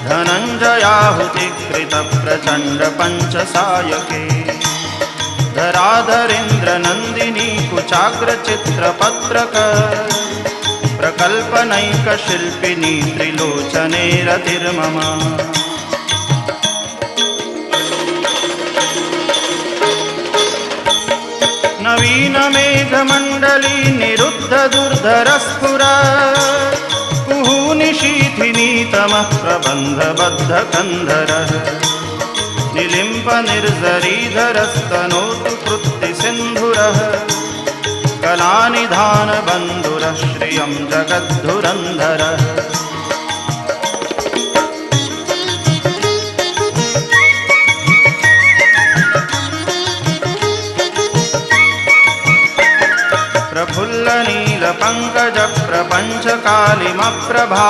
धनञ्जयाहुतिकृत प्रचण्ड पञ्चसायके धराधरेन्द्र नन्दिनी कुचाग्र चित्रपत्रक प्रकल्पनैक शिल्पिनी त्रिलोचने रतिर्मम। नवीन मेघमण्डली निरुद्ध दुर्धरस्फुर कुहूनिशीथिनी तमः प्रबन्धबद्ध कन्धरः निलिम्प निर्जरीधरस्तनोतु कृत्तिसिन्धुरः कलानिधान बन्धुरः श्रियं जगद्धुरन्धरः। प्रफुल्ल नील पंकज प्रपंच कालिम प्रभा